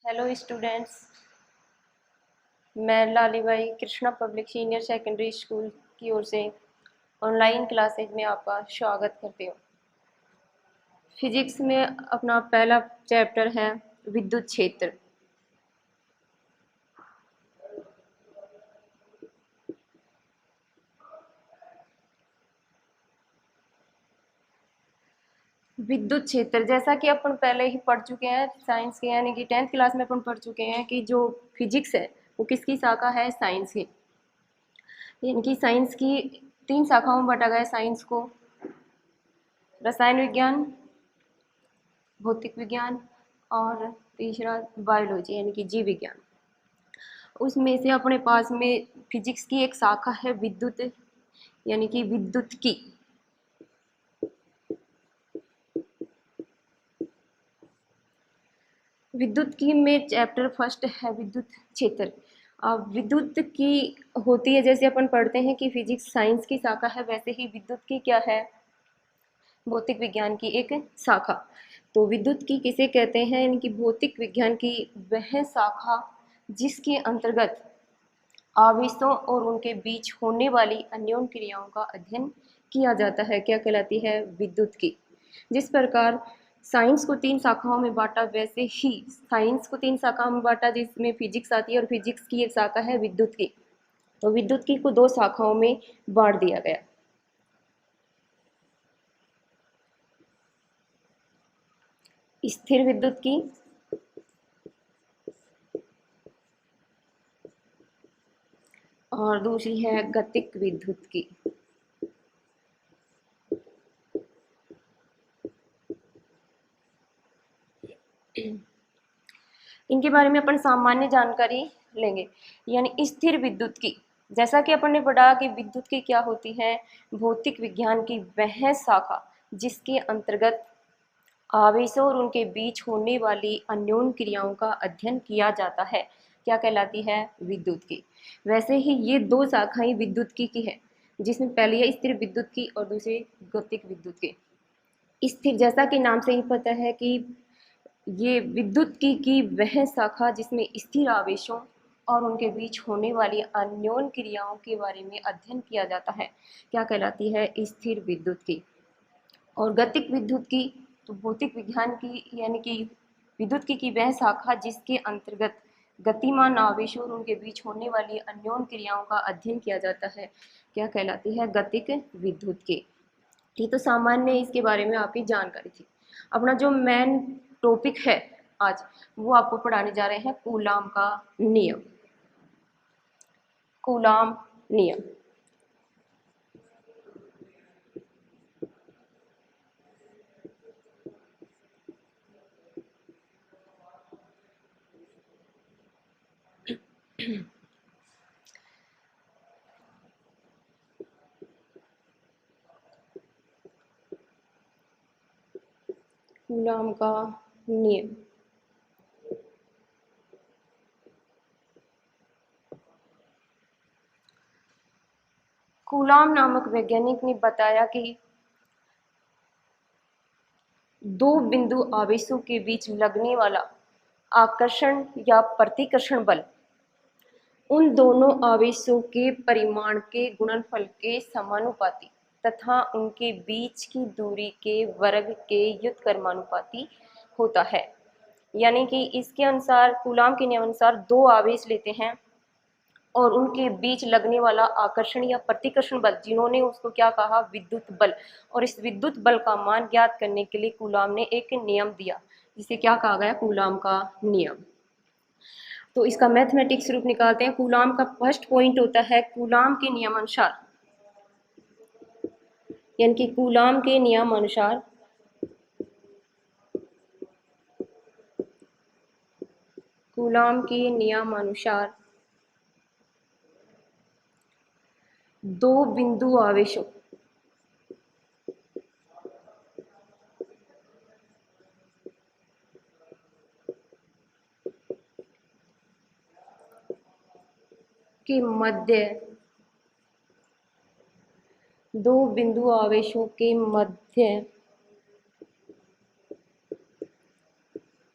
Hello students, मैं Lalibai Krishna public senior secondary school की ओर से ऑनलाइन क्लासेज में आपका स्वागत करती हूँ। फिजिक्स में अपना पहला चैप्टर है विद्युत क्षेत्र। विद्युत क्षेत्र जैसा कि अपन पहले ही पढ़ चुके हैं साइंस के, यानी कि 10th क्लास में अपन पढ़ चुके हैं कि जो फिजिक्स है वो किसकी शाखा है, साइंस की। यानी कि साइंस की 3 शाखाओं में बांटा गया है साइंस को। रसायन विज्ञान, भौतिक विज्ञान और तीसरा बायोलॉजी यानी कि जीव विज्ञान। उसमें से अपने पास में फिजिक्स की एक शाखा है विद्युत, यानी कि विद्युत की। विद्युत की में चैप्टर फर्स्ट है विद्युत क्षेत्र। अब विद्युत की होती है, जैसे अपन पढ़ते हैं कि फिजिक्स साइंस की शाखा है, वैसे ही विद्युत की क्या है, भौतिक विज्ञान की एक शाखा। तो विद्युत की किसे कहते हैं, यानी कि भौतिक विज्ञान की वह शाखा जिसके अंतर्गत आवेशों और उनके बीच होने वाली अन्योन्य क्रियाओं का अध्ययन किया जाता है, क्या कहलाती है, विद्युत की। जिस प्रकार साइंस को 3 शाखाओं में बांटा, वैसे ही साइंस को 3 शाखाओं में बांटा जिसमें फिजिक्स आती है, और फिजिक्स की एक शाखा है विद्युत की। तो विद्युत की को 2 शाखाओं में बांट दिया गया। स्थिर विद्युत की और दूसरी है गतिक विद्युत की। इनके बारे में अपन सामान्य जानकारी लेंगे। यानी स्थिर विद्युत की, जैसा कि अपन ने पढ़ा कि विद्युत की क्या होती है, भौतिक विज्ञान की वह शाखा जिसके अंतर्गत आवेशों और उनके बीच होने वाली अन्योन्य क्रियाओं का अध्ययन किया जाता है, क्या कहलाती है, विद्युत की। वैसे ही ये 2 शाखाएं विद्युत की है, जिसमें पहली है स्थिर विद्युत की और दूसरी गतिक विद्युत की। स्थिर जैसा कि नाम से ही पता है कि ये विद्युत की वह शाखा जिसमें स्थिर आवेशों और उनके बीच होने वाली अन्योन्य क्रियाओं के बारे में अध्ययन किया जाता है, क्या कहलाती है, स्थिर विद्युत की। और गतिक विद्युत की तो भौतिक विज्ञान की, यानी कि विद्युत की वह शाखा जिसके अंतर्गत गतिमान आवेशों और उनके बीच होने वाली अन्योन्य क्रियाओं का अध्ययन किया जाता है, क्या कहलाती है, गतिक विद्युत की। ये तो सामान्य इसके बारे में आपकी जानकारी थी। अपना जो मेन टॉपिक है आज, वो आपको पढ़ाने जा रहे हैं कूलाम का नियम। कूलाम नियम। कूलाम का नियम। कूलाम नामक वैज्ञानिक ने बताया कि 2 बिंदु आवेशों के बीच लगने वाला आकर्षण या प्रतिकर्षण बल उन दोनों आवेशों के परिमाण के गुणनफल के समानुपाती तथा उनके बीच की दूरी के वर्ग के व्युत्क्रमानुपाती होता है। यानी कि इसके अनुसार, कूलाम के नियमानुसार 2 आवेश लेते हैं और उनके बीच लगने वाला आकर्षण या प्रतिकर्षण बल, जिन्होंने उसको क्या कहा, विद्युत बल। और इस विद्युत बल का मान ज्ञात करने के लिए कूलाम ने एक नियम दिया, जिसे क्या कहा गया, कूलाम का नियम। तो इसका मैथमेटिक्स रूप निकालते हैं। कूलाम का फर्स्ट पॉइंट होता है कूलाम के नियमानुसार, यानी कि कूलाम के नियमानुसार कूलाम के नियमानुसार 2 बिंदु आवेशों के मध्य 2 बिंदु आवेशों के मध्य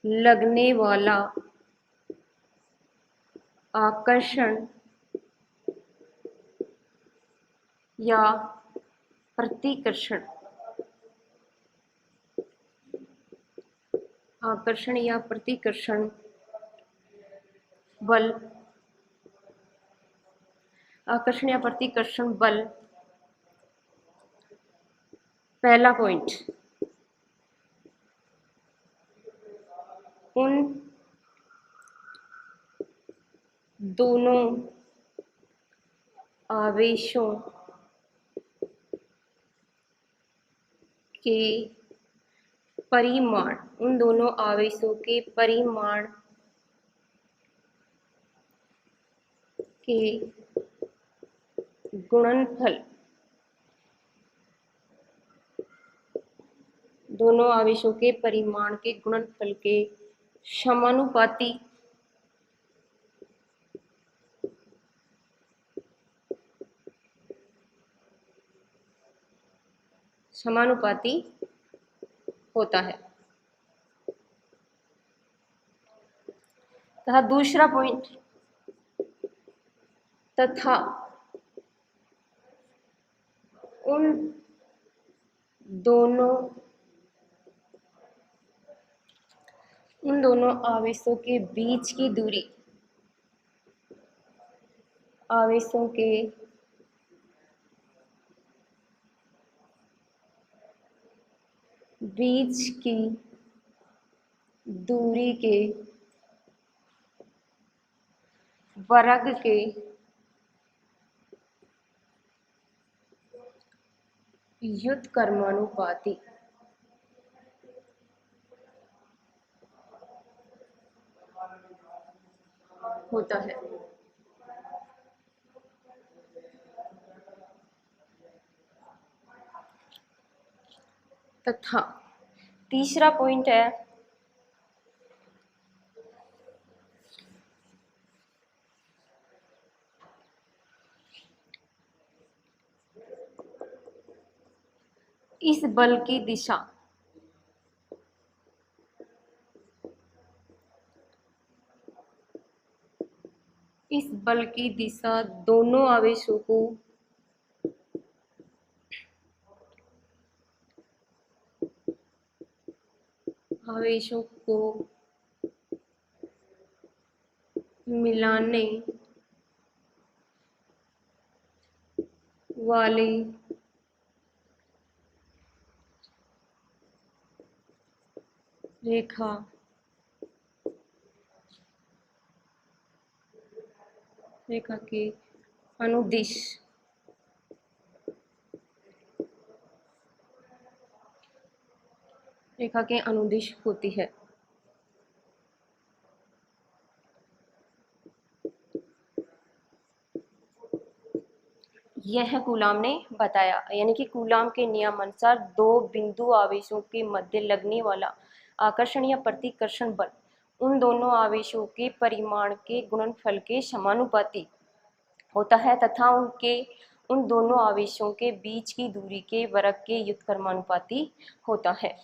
लगने वाला आकर्षण या प्रतिकर्षण, आकर्षण या प्रतिकर्षण बल, आकर्षण या प्रतिकर्षण बल। पहला पॉइंट, उन दोनों आवेशों के परिमाण, उन दोनों आवेशों के परिमाण के गुणनफल, दोनों आवेशों के परिमाण के गुणनफल के समानुपाती होता है। तथा दूसरा पॉइंट, तथा उन दोनों आवेशों के बीच की दूरी, आवेशों के बीच की दूरी के वर्ग के व्युत्क्रमानुपाती होता है। तथा तीसरा पॉइंट है, इस बल की दिशा दोनों आवेशों को मिलाने वाली रेखा के अनुदिश होती है। यह कूलाम ने बताया, यानी कि कूलाम के नियम अनुसार दो बिंदु आवेशों के मध्य लगने वाला आकर्षण या प्रतिकर्षण बल उन दोनों आवेशों के परिमाण के गुणनफल के समानुपाती होता है तथा उन दोनों आवेशों के बीच की दूरी के वर्ग के व्युत्क्रमानुपाती होता है।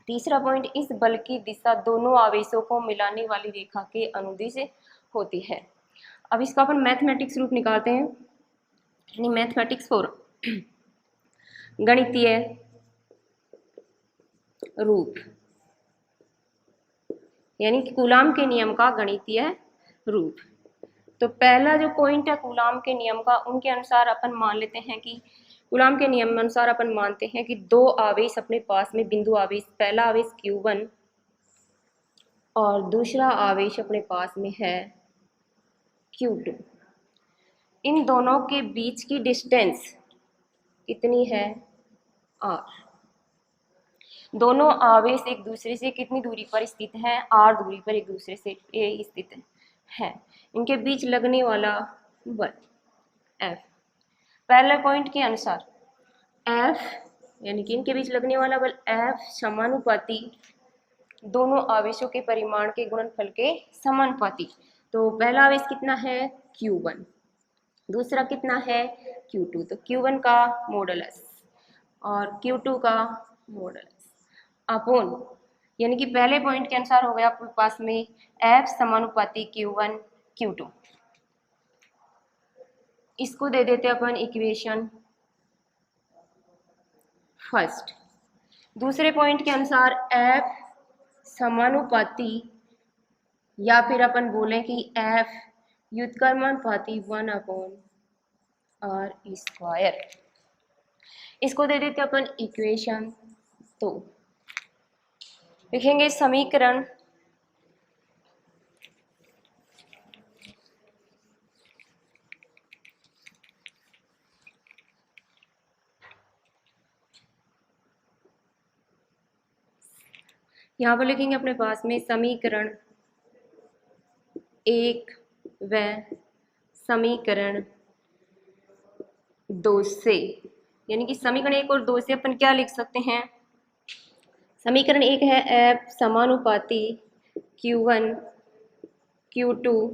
तीसरा पॉइंट, इस बल की दिशा दोनों आवेशों को मिलाने वाली रेखा के अनुदिश होती है। अब इसका अपन मैथमेटिक्स रूप निकालते हैं, यानी मैथमेटिक्स फॉर गणितीय रूप, यानी कि कूलाम के नियम का गणितीय रूप। तो पहला जो पॉइंट है कूलाम के नियम का, उनके अनुसार अपन मान लेते हैं कि कूलाम के नियम अनुसार अपन मानते हैं कि दो आवेश अपने पास में बिंदु आवेश, पहला आवेश Q1 और दूसरा आवेश अपने पास में है Q2। इन दोनों के बीच की डिस्टेंस कितनी है? R। दोनों आवेश एक दूसरे से कितनी दूरी पर स्थित हैं? R दूरी पर एक दूसरे से स्थित है। इनके बीच लगने वाला बल F। पहले पॉइंट के अनुसार F, यानी कि इनके बीच लगने वाला बल F समानुपाती दोनों आवेशों के परिमाण के गुणनफल के समानुपाती। तो पहला आवेश कितना है? Q1, दूसरा कितना है? Q2। तो Q1 का मॉडुलस और Q2 का मॉडुलस अपॉन, यानी कि पहले पॉइंट के अनुसार हो गया आपके पास में F समानुपाती Q1 Q2। इसको दे देते अपन इक्वेशन फर्स्ट। दूसरे पॉइंट के अनुसार F समानुपाती, या फिर अपन बोलें कि F व्युत्क्रमानुपाती 1/r²। इसको दे देते अपन इक्वेशन। तो लिखेंगे समीकरण यहाँ पर लिखेंगे अपने पास में समीकरण 1 व समीकरण 2 से, यानी कि समीकरण 1 और 2 से अपन क्या लिख सकते हैं। समीकरण 1 है F समानुपाती Q1 Q2,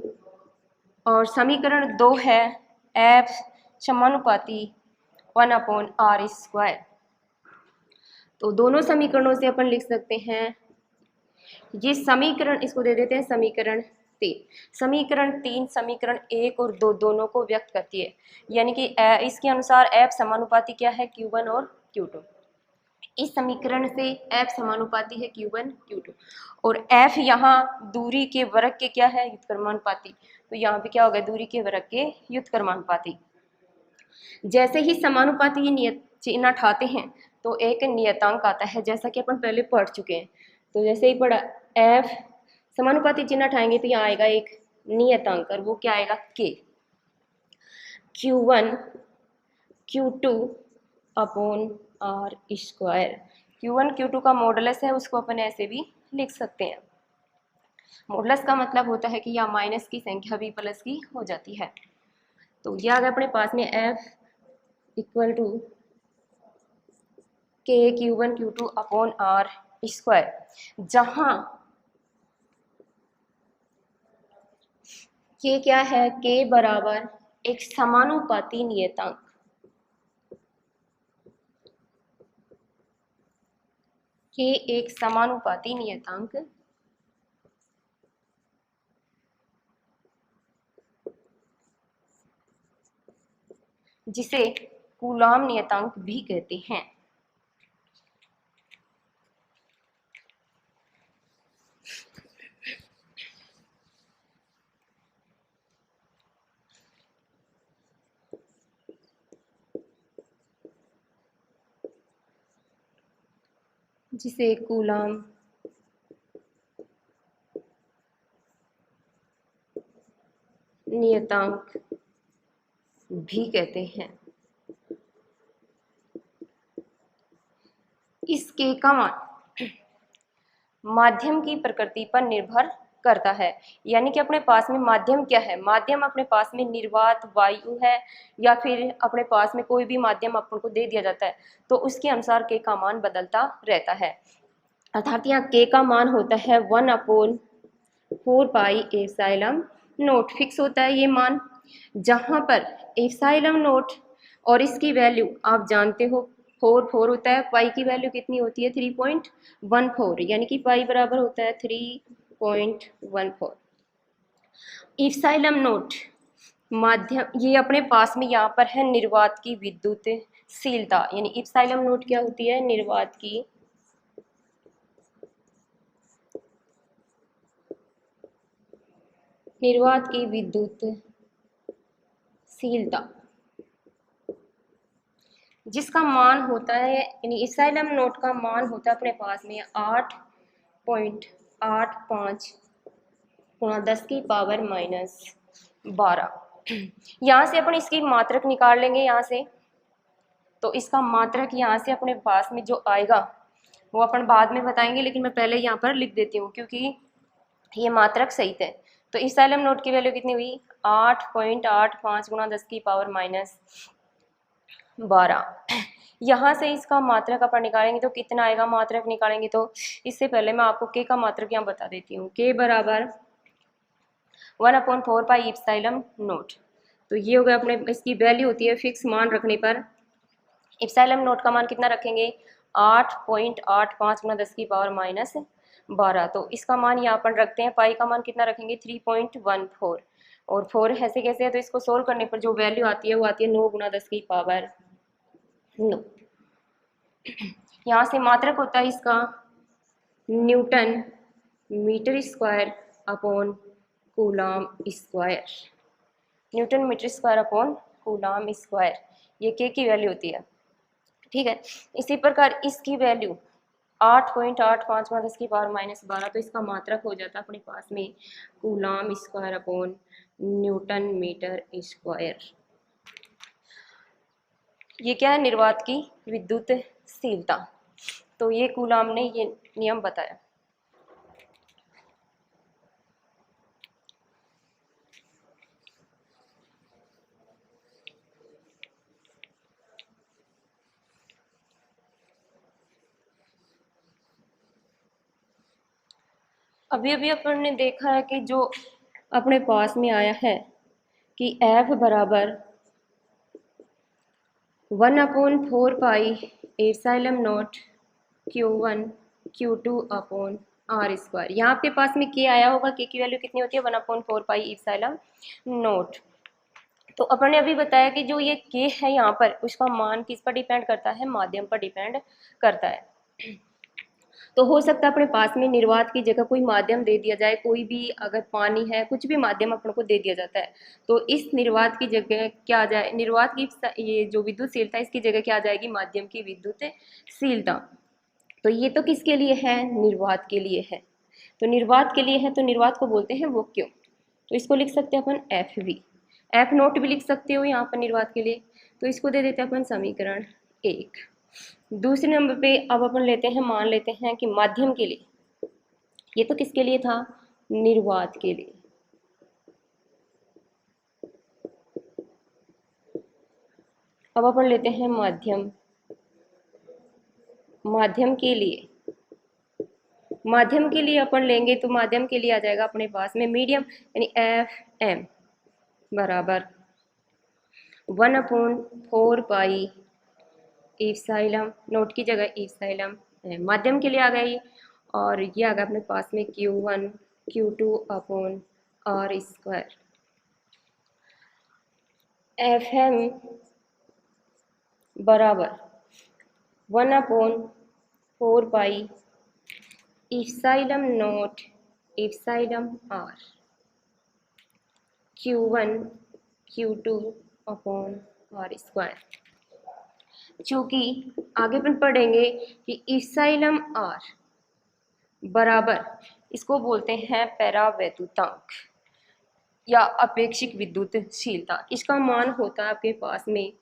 और समीकरण 2 है F समानुपाती 1/r²। तो दोनों समीकरणों से अपन लिख सकते हैं ये समीकरण, इसको दे देते हैं समीकरण 3। समीकरण 3 समीकरण 1 और 2 दोनों को व्यक्त करती है, यानी कि इसके अनुसार F समानुपाती क्या है, Q1 और Q2। इस समीकरण से F समानुपाती है Q1 Q2, और F यहाँ दूरी के वर्ग के क्या है, व्युत्क्रमानुपाती। तो यहाँ पे क्या होगा, दूरी के वर्ग के व्युत्क्रमानुपाती। जैसे ही समानुपाती नियत चिन्ह उठाते हैं तो एक नियतांक आता है, जैसा कि अपन पहले पढ़ चुके हैं। तो जैसे ही पढ़ा F समानुपाती चिन्ह उठाएंगे तो यहाँ आएगा एक नियतांक, और वो क्या आएगा, K। Q1 Q2/r²। Q1 Q2 का मॉडुलस है, उसको अपन ऐसे भी लिख सकते हैं। मॉडुलस का मतलब होता है कि या माइनस की संख्या भी प्लस की हो जाती है। तो ये आ गया अपने पास में F = K Q1 Q2/r², जहाँ K क्या है, K बराबर एक समानुपाती नियतांक, K एक समानुपाती नियतांक जिसे कूलॉम नियतांक भी कहते हैं। जिसे कूलॉम नियतांक भी कहते हैं। इस K का मान माध्यम की प्रकृति पर निर्भर करता है, यानी कि अपने पास में माध्यम क्या है, माध्यम अपने पास में निर्वात वायु है, या फिर अपने पास में कोई भी माध्यम अपन को दे दिया जाता है तो उसके अनुसार K का मान बदलता रहता है। अर्थात यहाँ K का मान होता है 1/4πε0, फिक्स होता है ये मान, जहाँ पर ε0 और इसकी वैल्यू आप जानते हो 4 होता है, पाई की वैल्यू कितनी होती है 3.14, यानी कि पाई बराबर होता है 3.14। ε0 माध्यम, ये अपने पास में यहाँ पर है निर्वात की विद्युतशीलता, यानी ε0 क्या होती है, निर्वात की विद्युतशीलता, जिसका मान होता है, यानी ε0 का मान होता है अपने पास में 8.85 × 10⁻⁻12। यहाँ से अपन इसकी मात्रक निकाल लेंगे यहाँ से, तो इसका मात्रक यहाँ से अपने पास में जो आएगा वो अपन बाद में बताएंगे, लेकिन मैं पहले यहाँ पर लिख देती हूँ क्योंकि ये मात्रक सही है। तो ε0 की वैल्यू कितनी हुई, 8.85 × 10⁻⁻12। यहाँ से इसका मात्रक अपन निकालेंगे तो कितना आएगा, मात्रक निकालेंगे तो इससे पहले मैं आपको K का मात्रक यहाँ बता देती हूँ। K बराबर 1/4πε0। तो ये हो गया अपने, इसकी वैल्यू होती है फिक्स मान रखने पर ε0 का मान कितना रखेंगे, 8.85 × 10⁻⁻12 12। तो इसका मान यहाँ पर रखते हैं, पाई का मान कितना रखेंगे 3.14, और 4 ऐसे कैसे है, तो इसको सोल्व करने पर जो वैल्यू आती है वो आती है 9 गुना 10 की पावर 9। यहाँ से मात्रक होता है इसका newton metre square upon coulomb square, newton metre square upon coulomb square, ये के की वैल्यू होती है। ठीक है, इसी प्रकार इसकी वैल्यू 8.85 10 की पावर -12, तो इसका मात्रक हो जाता है अपने पास में coulomb square upon newton metre square. ये क्या है, निर्वात की विद्युतशीलता। तो ये कूलाम ने ये नियम बताया। अभी अभी अपन ने देखा है कि जो अपने पास में आया है कि F बराबर 1/4 pi epsilon naught Q1 Q2 upon R square. यहाँ आपके पास में K आया होगा, K की वैल्यू कितनी होती है 1/4 पाई एप्सिलॉन नॉट। तो अपन ने अभी बताया कि जो ये K है यहाँ पर, उसका मान किस पर डिपेंड करता है, माध्यम पर डिपेंड करता है। तो हो सकता है अपने पास में निर्वात की जगह कोई माध्यम दे दिया जाए, कोई भी अगर पानी है, कुछ भी माध्यम अपन को दे दिया जाता है, तो इस निर्वात की जगह क्या आ जाए, निर्वात की ये जो विद्युतशीलता इसकी जगह क्या आ जाएगी, माध्यम की विद्युतशीलता। तो ये तो किसके लिए है, निर्वात के लिए है। तो निर्वात के लिए है, तो निर्वात को बोलते हैं वैक्यूम। तो इसको लिख सकते हैं अपन एफ वी, एफ नोट भी लिख सकते हो यहाँ पर निर्वात के लिए। तो इसको दे देते हैं अपन समीकरण 1। दूसरे नंबर पे अब अपन लेते हैं, मान लेते हैं कि माध्यम के लिए, ये तो किसके लिए था, निर्वात के लिए। अब अपन लेते हैं माध्यम, माध्यम के लिए, माध्यम के लिए अपन लेंगे तो माध्यम के लिए आ जाएगा अपने पास में मीडियम, यानी एफ एम बराबर 1/4 पाई एप्सिलॉन नोट की जगह एप्सिलॉन माध्यम के लिए आ गई, और ये आ गया अपने पास में Q1 Q2 upon R square. F M बराबर 1/4 pi epsilon naught epsilon R Q1 Q2 upon R square. चूँकि आगे अपन पढ़ेंगे कि एप्सिलॉन R बराबर, इसको बोलते हैं परावैद्युतांक या अपेक्षिक विद्युतशीलता। इसका मान होता है आपके पास में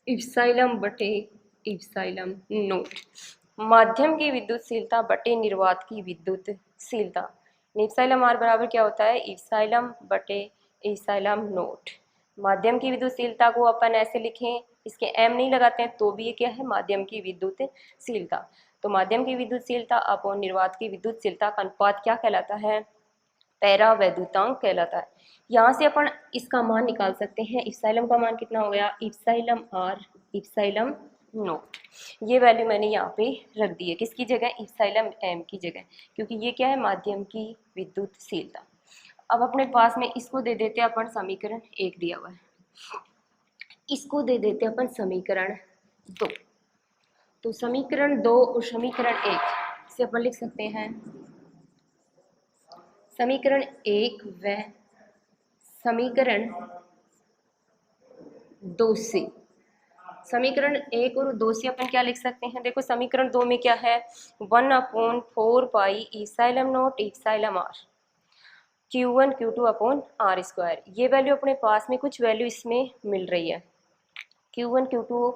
एप्सिलॉन बटे एप्सिलॉन नोट, माध्यम की विद्युतशीलता बटे निर्वात की विद्युतशीलता। एप्सिलॉन R बराबर क्या होता है, एप्सिलॉन बटे एप्सिलॉन नोट। माध्यम की विद्युतशीलता को अपन ऐसे लिखें, इसके m नहीं लगाते हैं तो भी ये क्या है, माध्यम की विद्युतशीलता। तो माध्यम की विद्युतशीलता अपॉन निर्वात की विद्युतशीलता का अनुपात क्या कहलाता है, परावैद्युतांक कहलाता है। यहाँ से अपन इसका मान निकाल सकते हैं, एप्सिलॉन का मान कितना हो गया, एप्सिलॉन R एप्सिलॉन नोट। ये वैल्यू मैंने यहाँ पे रख दी है, किसकी जगह, एप्सिलॉन m की जगह, क्योंकि ये क्या है, माध्यम की विद्युतशीलता। अब अपने पास में इसको दे देते हैं अपन समीकरण 1 दिया हुआ है, इसको दे देते हैं अपन समीकरण 2। तो समीकरण 2 और समीकरण 1 से अपन लिख सकते हैं समीकरण 1 व समीकरण 2 से। समीकरण 1 और 2 से अपन क्या लिख सकते हैं, देखो समीकरण 2 में क्या है, 1/4 pi epsilon not epsilon R Q1 Q2 upon R square. ये वैल्यू अपने पास में कुछ वैल्यू इसमें मिल रही है, Q1 Q2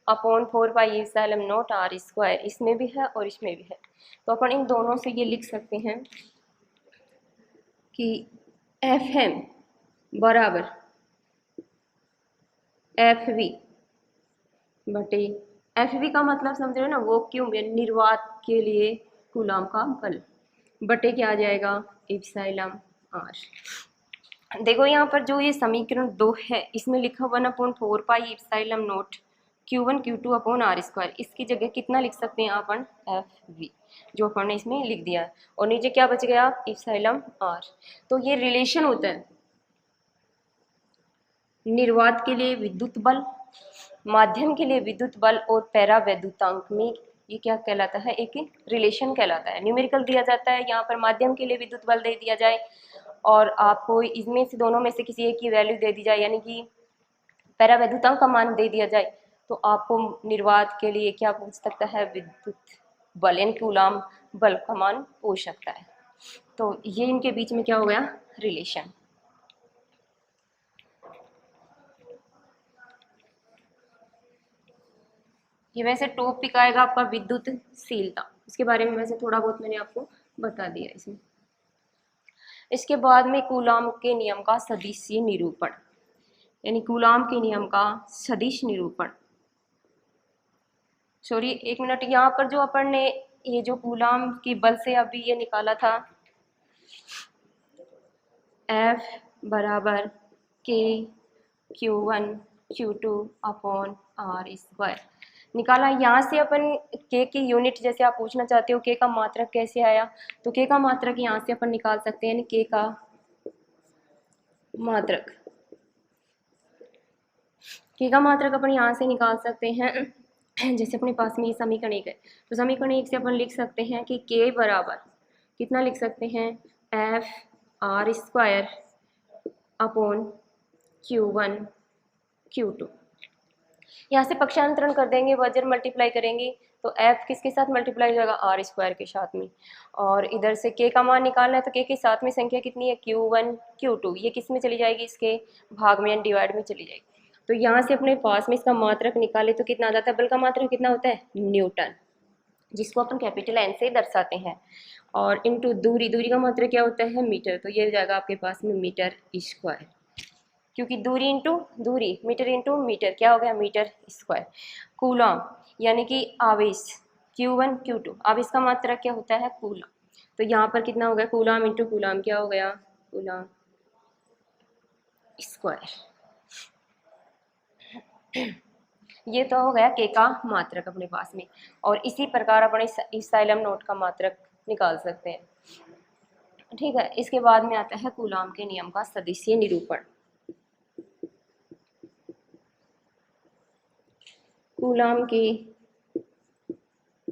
upon 4 pi epsilon not R square, इसमें भी है और इसमें भी है। तो अपन इन दोनों से ये लिख सकते हैं कि एफ एम बराबर एफ वी बटे, एफ वी का मतलब समझ रहे हो ना, वो क्यों, निर्वात के लिए कूलाम का बल, बटे क्या आ जाएगा, एप्सिलॉन R। देखो यहाँ पर जो ये समीकरण 2 है, इसमें लिखा 1/4 pi epsilon naught Q1 Q2 upon R square, इसकी जगह कितना लिख सकते हैं अपन, एफ वी, जो अपन ने इसमें लिख दिया है। और नीचे क्या बच गया, इप्सिलॉन आर। तो ये रिलेशन होता है निर्वात के लिए विद्युत बल, माध्यम के लिए विद्युत बल और पैरावैद्युतांक में, ये क्या कहलाता है, एक रिलेशन कहलाता है। न्यूमेरिकल दिया जाता है यहाँ पर, माध्यम के लिए विद्युत बल दे दिया जाए और आपको इसमें से दोनों में से किसी एक की वैल्यू दे दी जाए, यानी कि पैरावैद्युतांक का मान दे दिया जाए, तो आपको निर्वात के लिए क्या पूछ सकता है, विद्युत बल यानी कूलाम बल का मान पूछ सकता है। तो ये इनके बीच में क्या हो गया, रिलेशन। ये वैसे टॉपिक आएगा आपका विद्युतशीलता, इसके बारे में वैसे थोड़ा बहुत मैंने आपको बता दिया इसमें। इसके बाद में कूलाम के नियम का सदिशीय निरूपण, यानी कूलाम के नियम का सदिश निरूपण। सॉरी एक मिनट, यहाँ पर जो अपन ने ये जो कूलाम की बल से अभी ये निकाला था, F बराबर के Q1 Q2 upon R square निकाला। यहाँ से अपन के की यूनिट, जैसे आप पूछना चाहते हो के का मात्रक कैसे आया, तो के का मात्रक यहाँ से अपन निकाल सकते हैं, के का मात्रक, के का मात्रक अपन यहाँ से निकाल सकते हैं। जैसे अपने पास में ये समीकरण एक है, तो समीकरण एक से अपन लिख सकते हैं कि के बराबर कितना लिख सकते हैं, F R square upon Q1 Q2। यहाँ से पक्षांतरण कर देंगे, वजन मल्टीप्लाई करेंगे तो f किसके साथ मल्टीप्लाई हो जाएगा, आर स्क्वायर के साथ में। और इधर से k का मान निकालना है, तो k के साथ में संख्या कितनी है, Q1 Q2, ये किस में चली जाएगी, इसके भाग में यानी डिवाइड में चली जाएगी। तो यहाँ से अपने पास में इसका मात्रक निकाले तो कितना आ जाता है, बल का मात्रक कितना होता है, न्यूटन, जिसको अपन कैपिटल N से दर्शाते हैं। और इनटू दूरी, दूरी का मात्रक क्या होता है, मीटर, तो ये हो जाएगा आपके पास में मीटर स्क्वायर, क्योंकि दूरी इंटू दूरी, मीटर इंटू मीटर क्या हो गया, मीटर स्क्वायर। कूलम यानी कि आवेश, Q1 Q2, आवेश का मात्रक क्या होता है, कूलम, तो यहाँ पर कितना हो गया, कूलम इंटू कूलम क्या हो गया, कूलम स्क्वायर। ये तो हो गया के का मात्रक अपने पास में, और इसी प्रकार अपने इप्सिलॉन नॉट का मात्रक निकाल सकते हैं। ठीक है, इसके बाद में आता है कूलाम के नियम का सदिशीय निरूपण। कूलाम के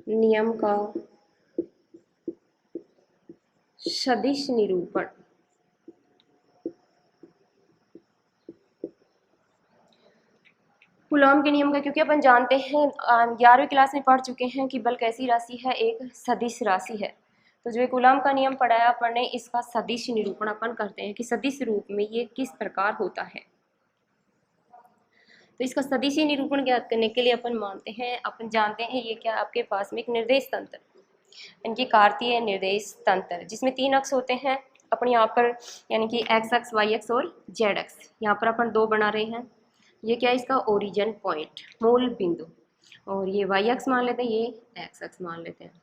नियम का सदिश निरूपण। कूलॉम के नियम का, क्योंकि अपन जानते हैं 11वीं क्लास में पढ़ चुके हैं कि बल कैसी राशि है, एक सदिश राशि है। तो जो कूलॉम का नियम पढ़ाया अपन ने, इसका सदिश निरूपण अपन करते हैं कि सदिश रूप में ये किस प्रकार होता है। तो इसका सदिशीय निरूपण ज्ञात करने के लिए अपन जानते हैं ये क्या, आपके पास में एक निर्देश तंत्र, इनकी कार्तीय निर्देश तंत्र, जिसमें 3 अक्ष होते हैं अपन यहाँ पर, यानी कि एक्स अक्ष, वाई अक्ष और जेड अक्ष। यहाँ पर अपन 2 बना रहे हैं, ये क्या है, इसका ओरिजिन पॉइंट, मूल बिंदु, और ये वाई अक्ष मान लेते हैं, ये एक्स अक्ष मान लेते हैं।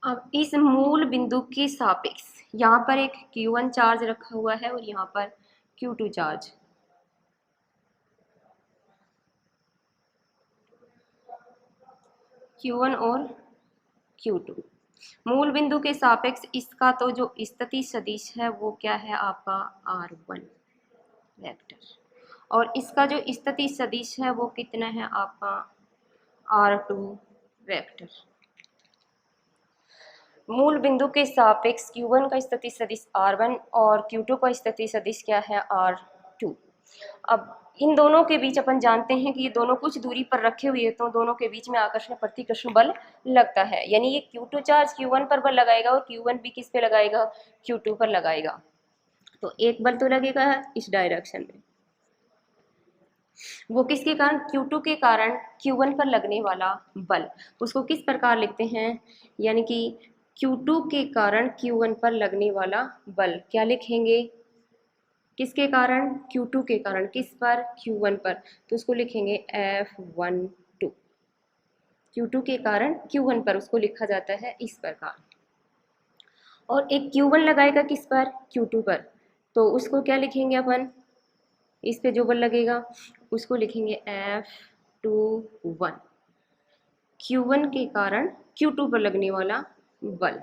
अब इस मूल बिंदु के सापेक्ष यहाँ पर एक Q1 चार्ज रखा हुआ है और यहाँ पर Q2 चार्ज, Q1 और Q2 मूल बिंदु के सापेक्ष, इसका तो जो स्थिति सदिश है वो क्या है आपका R1 वेक्टर, और इसका जो स्थिति सदिश है वो कितना है आपका R2 वेक्टर। मूल बिंदु के सापेक्ष Q1 का स्थिति सदिश R1 और Q2 का स्थिति सदिश क्या है R2। अब इन दोनों के बीच अपन जानते हैं कि ये दोनों कुछ दूरी पर रखे हुए, तो दोनों के बीच में आकर्षण प्रतिकर्षण बल लगता है, यानी ये Q2 चार्ज Q1 पर बल लगाएगा और Q1 भी किस पे लगाएगा, Q2 पर लगाएगा। तो एक बल तो लगेगा इस डायरेक्शन में, वो किसके कारण, Q2 के कारण Q1 पर लगने वाला बल, उसको किस प्रकार लिखते हैं, यानी कि Q2 के कारण Q1 पर लगने वाला बल क्या लिखेंगे, किसके कारण, Q2 के कारण, किस पर, Q1 पर, तो उसको लिखेंगे F12, Q2 के कारण Q1 पर उसको लिखा जाता है इस प्रकार। और एक Q1 लगाएगा किस पर, Q2 पर, तो उसको क्या लिखेंगे अपन, इस पे जो बल लगेगा उसको लिखेंगे F21, Q1 के कारण Q2 पर लगने वाला बल।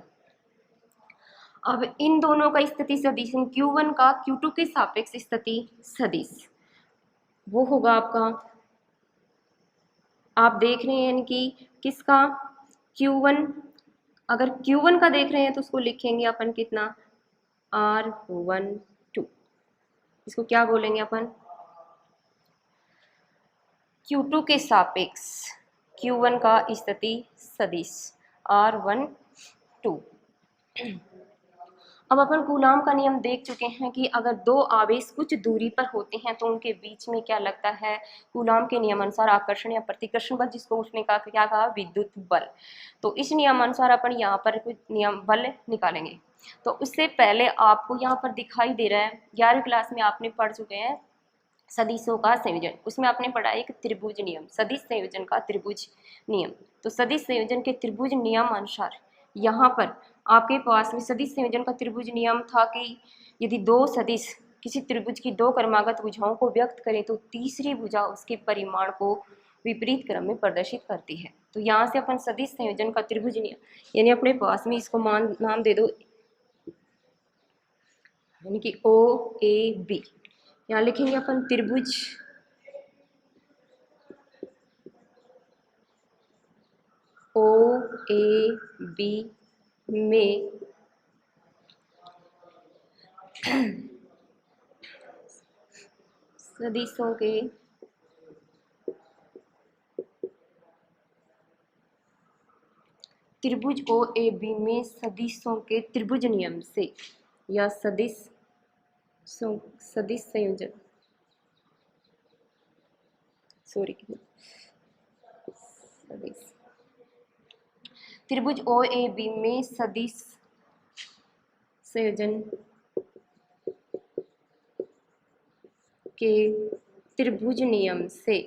अब इन दोनों का स्थिति सदिश, Q1 का Q2 के सापेक्ष स्थिति सदिश वो होगा आपका, आप देख रहे हैं यानी कि किसका, Q1, अगर Q1 का देख रहे हैं तो उसको लिखेंगे अपन कितना, R12, इसको क्या बोलेंगे अपन, Q2 के सापेक्ष Q1 का स्थिति सदिश R12। अब अपन कूलाम का नियम देख चुके हैं कि अगर दो आवेश कुछ दूरी पर होते हैं तो उनके बीच में क्या लगता है, कूलाम के नियमानुसार आकर्षण या प्रतिकर्षण बल, जिसको उसने कहा क्या कहा, विद्युत बल। तो इस नियमानुसार अपन यहाँ पर कुछ नियम बल निकालेंगे। तो उससे पहले आपको यहाँ पर दिखाई दे रहा है, 11वीं क्लास में आपने पढ़ चुके हैं सदिशों का संयोजन, उसमें आपने पढ़ा एक त्रिभुज नियम, सदिश संयोजन का त्रिभुज नियम। तो सदिश संयोजन के त्रिभुज नियम अनुसार यहाँ पर आपके पास में सदिश संयोजन का त्रिभुज नियम था कि यदि दो सदिश किसी त्रिभुज की दो क्रमागत भुजाओं को व्यक्त करें तो तीसरी भुजा उसके परिमाण को विपरीत क्रम में प्रदर्शित करती है। तो यहाँ से अपन सदिश संयोजन का त्रिभुज नियम, यानी अपने पास में इसको नाम दे दो, यानी कि OAB, यहाँ लिखेंगे अपन त्रिभुज OAB में सदिशों के त्रिभुज OAB में सदिशों के त्रिभुज नियम से या सदिश संयोजन, सदिश त्रिभुज OAB में सदिश संयोजन के त्रिभुज नियम से,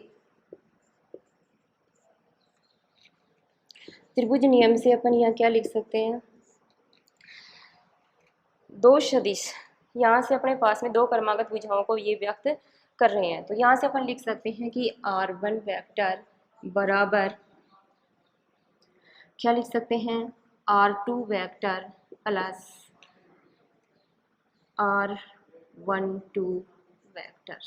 त्रिभुज नियम से अपन यहाँ क्या लिख सकते हैं, दो सदिश, यहाँ से अपने पास में दो क्रमागत भुजाओं को ये व्यक्त कर रहे हैं। तो यहाँ से अपन लिख सकते हैं कि R1 वेक्टर बराबर क्या लिख सकते हैं, R2 vector plus R12 vector.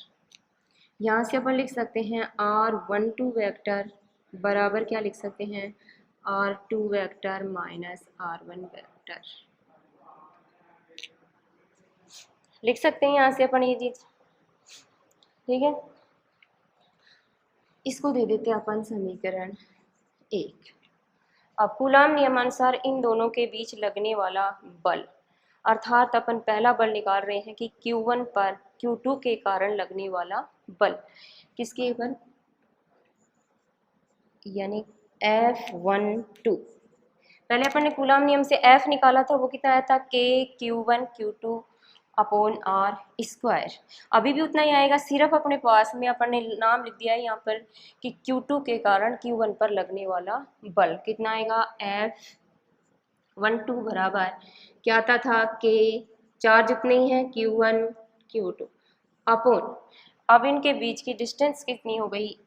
यहाँ से अपन लिख सकते हैं R12 वेक्टर बराबर क्या लिख सकते हैं, R2 vector minus R1 vector लिख सकते हैं यहाँ से अपन ये चीज, ठीक है। इसको दे देते हैं अपन समीकरण 1। अब कूलाम नियमानुसार इन दोनों के बीच लगने वाला बल, अर्थात अपन पहला बल निकाल रहे हैं कि Q1 पर Q2 के कारण लगने वाला बल, किसके बल, यानी F12। पहले अपन ने कूलाम नियम से F निकाला था, वो कितना आया था, K Q1 Q2/R²। अभी भी उतना ही आएगा, सिर्फ अपने पास में अपन ने नाम लिख दिया है यहाँ पर कि Q2 के कारण Q1 पर लगने वाला बल कितना आएगा, F12 बराबर क्या आता था, K, चार्ज उतने ही है Q1 Q2 अपॉन, अब इनके बीच की डिस्टेंस कितनी हो गई,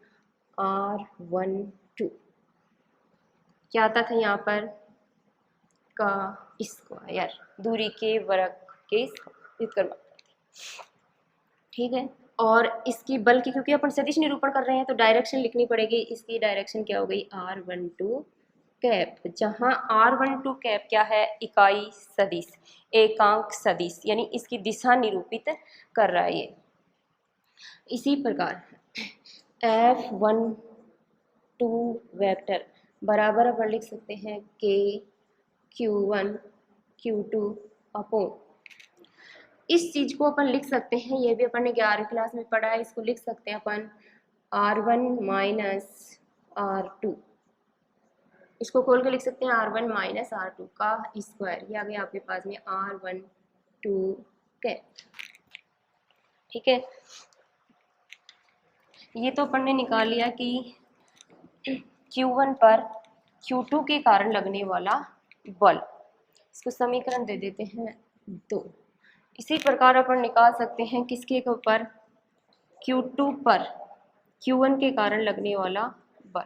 R12, क्या आता था यहाँ पर, का स्क्वायर, दूरी के वर्ग के स्क्वायर, ठीक है। और इसकी बल की, क्योंकि अपन सदिश निरूपण कर रहे हैं तो डायरेक्शन लिखनी पड़ेगी, इसकी डायरेक्शन क्या हो गई, R12 कैप, जहां R12 कैप क्या है, इकाई सदिश, एकांक सदिश, यानी इसकी दिशा निरूपित कर रहा है ये। इसी प्रकार F12 वेक्टर बराबर अपन लिख सकते हैं K Q1 Q2 अपॉन, इस चीज को अपन लिख सकते हैं, ये भी अपन ने 11वीं क्लास में पढ़ा है, इसको लिख सकते हैं अपन R1 माइनस R2, इसको खोल के लिख सकते हैं R1 माइनस R2 का स्क्वायर, ये आ गया आपके पास में R12 कैप, ठीक है। ये तो अपन ने निकाल लिया कि Q1 पर Q2 के कारण लगने वाला बल, इसको समीकरण दे देते हैं 2। इसी प्रकार अपन निकाल सकते हैं किसके ऊपर, Q2 पर Q1 के कारण लगने वाला बल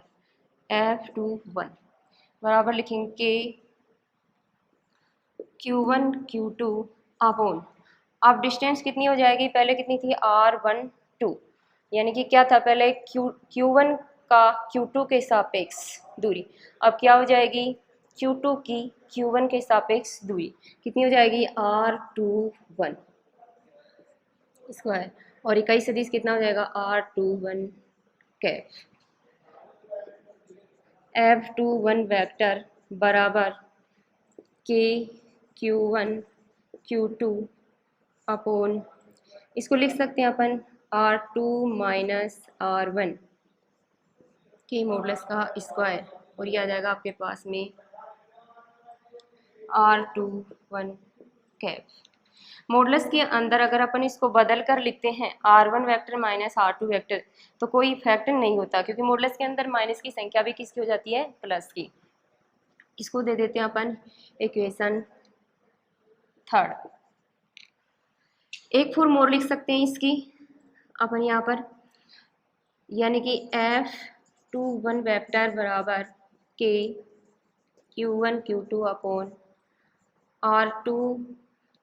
F21 बराबर लिखेंगे Q1 Q2 अपॉन, अब डिस्टेंस कितनी हो जाएगी, पहले कितनी थी R12, यानी कि क्या था पहले Q1 का Q2 के सापेक्ष दूरी, अब क्या हो जाएगी Q2 की Q1 के सापेक्ष दूरी कितनी हो जाएगी R21 स्क्वायर, और इकाई सदिश कितना हो जाएगा R21 कैप। F21 वेक्टर बराबर के Q1 Q2 अपॉन, इसको लिख सकते हैं अपन R2 माइनस R1 के मॉडुलस का स्क्वायर, और ये आ जाएगा आपके पास में R21 कैप। मॉडुलस के अंदर अगर अपन इसको बदल कर लिखते हैं R1 vector minus R2 vector तो कोई इफेक्ट नहीं होता, क्योंकि मॉडुलस के अंदर माइनस की संख्या भी किसकी हो जाती है, प्लस की। इसको दे देते हैं अपन इक्वेशन थर्ड। एक फॉर्म मोर लिख सकते हैं इसकी अपन यहाँ पर, यानी कि F21 वेक्टर बराबर के Q1 Q2 upon R2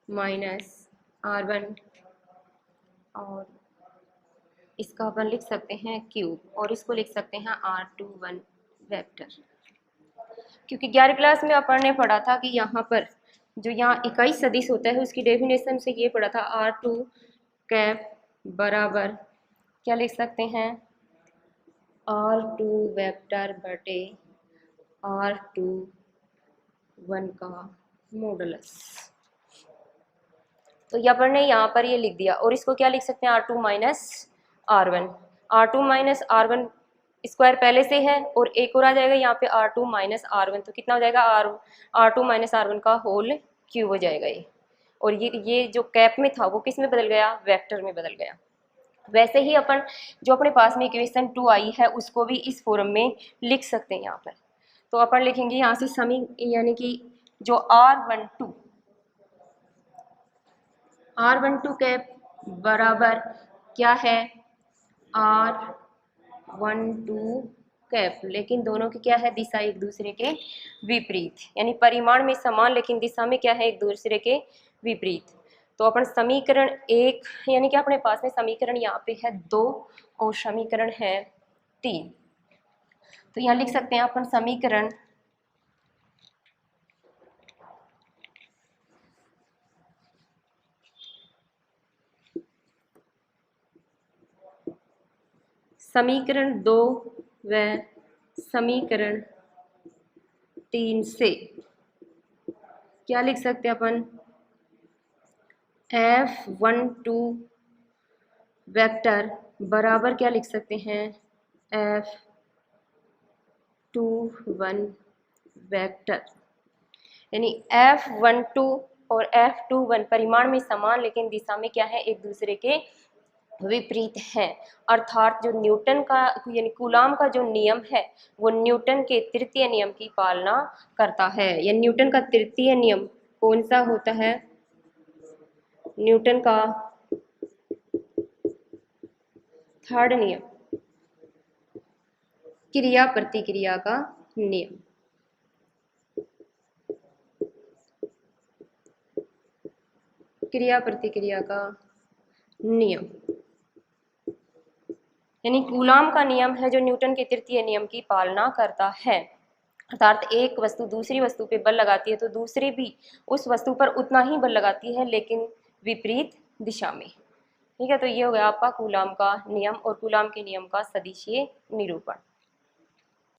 minus R1, और इसका अपन लिख सकते हैं क्यूब, और इसको लिख सकते हैं R21 वेक्टर। क्योंकि 11वीं क्लास में अपन ने पढ़ा था कि यहाँ पर जो यहाँ इकाई सदिश होता है उसकी डेफिनेशन से ये पढ़ा था R2 कैप बराबर क्या लिख सकते हैं R2 वेक्टर बटे R21 का मॉडुलस। तो अपन ने यहाँ पर ये लिख दिया, और इसको क्या लिख सकते हैं R2 minus R1, R2 minus R1 square पहले से है, और एक और आ जाएगा यहाँ पे R2 माइनस R1, तो कितना हो जाएगा R2 माइनस R1 का होल क्यूब हो जाएगा ये, और ये जो कैप में था वो किस में बदल गया, वेक्टर में बदल गया। वैसे ही अपन जो अपने पास में इक्वेशन 2 आई है उसको भी इस फॉर्म में लिख सकते हैं यहाँ पर। तो अपन लिखेंगे यहाँ से यानी कि जो R12 कैप बराबर क्या है R12 कैप, लेकिन दोनों की क्या है दिशा एक दूसरे के विपरीत, यानी परिमाण में समान लेकिन दिशा में क्या है एक दूसरे के विपरीत। तो अपन समीकरण 1 यानी कि अपने पास में समीकरण यहाँ पे है 2 और समीकरण है 3, तो यहाँ लिख सकते हैं अपन समीकरण 2 व समीकरण 3 से क्या लिख सकते हैं अपन F12 वेक्टर बराबर क्या लिख सकते हैं F21 वेक्टर, यानी F12 और F21 परिमाण में समान लेकिन दिशा में क्या है एक दूसरे के विपरीत है, अर्थात जो न्यूटन का यानी कूलाम का जो नियम है वो न्यूटन के तृतीय नियम की पालना करता है। या न्यूटन का तृतीय नियम कौन सा होता है, न्यूटन का थर्ड नियम क्रिया प्रतिक्रिया का नियम। क्रिया प्रतिक्रिया का नियम यानी कूलाम का नियम है जो न्यूटन के तृतीय नियम की पालना करता है, अर्थात एक वस्तु दूसरी वस्तु पे बल लगाती है तो दूसरी भी उस वस्तु पर उतना ही बल लगाती है लेकिन विपरीत दिशा में। ठीक है, तो ये हो गया आपका कूलाम का नियम और कूलाम के नियम का सदिशीय निरूपण।